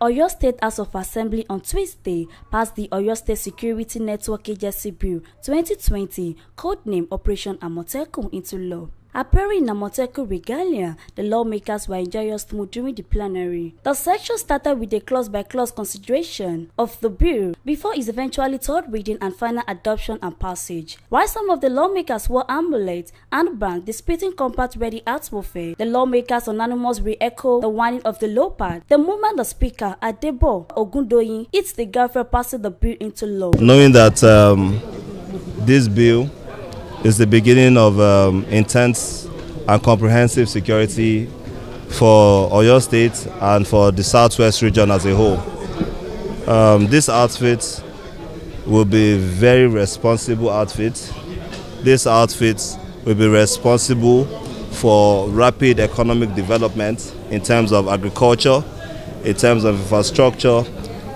Oyo State House of Assembly on Tuesday passed the Oyo State Security Network Agency Bill 2020, codename Operation Amotekun, into law. Appearing in Amotekun regalia, the lawmakers were in joyous mood during the plenary. The section started with a clause-by-clause consideration of the bill before its eventually third reading and final adoption and passage. While some of the lawmakers wore amulets and bands displaying combat-ready atmosphere, the lawmakers unanimously re-echo the whining of the leopard the moment the speaker, Adebo Ogundoyin, hits the gavel passing the bill into law. Knowing that this bill is the beginning of intense and comprehensive security for Oyo State and for the Southwest region as a whole. This outfit will be a very responsible outfit. This outfit will be responsible for rapid economic development in terms of agriculture, in terms of infrastructure,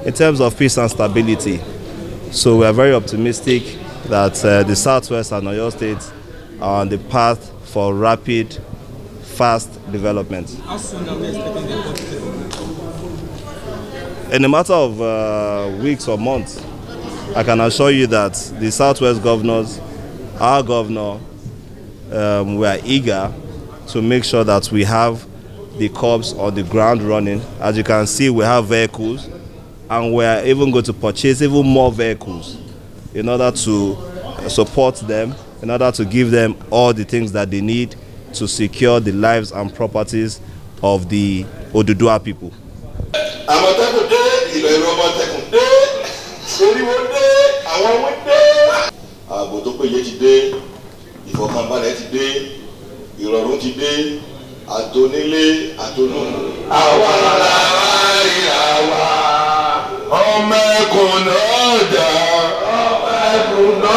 in terms of peace and stability. So we are very optimistic that the Southwest and Oyo State are on the path for rapid, fast development. How soon are we expecting the vote? In a matter of weeks or months, I can assure you that the Southwest governors, our governor, we are eager to make sure that we have the corps on the ground running. As you can see, we have vehicles, and we are even going to purchase even more vehicles in order to support them, in order to give them all the things that they need to secure the lives and properties of the Oduduwa people. Amotekun dé, ìlọ̀rọ̀ Amotekun dé, oríwo dé, àwọn ọmọ dé. Ààbò tó péye ti dé, ìfọ̀kànbalẹ̀ ti dé, ìrọ̀rùn ti dé, àtònílé, àtònú. Àwa làwa ìyá wa, ọmọ ẹkùn náà dà, ọmọ ẹkùn náà.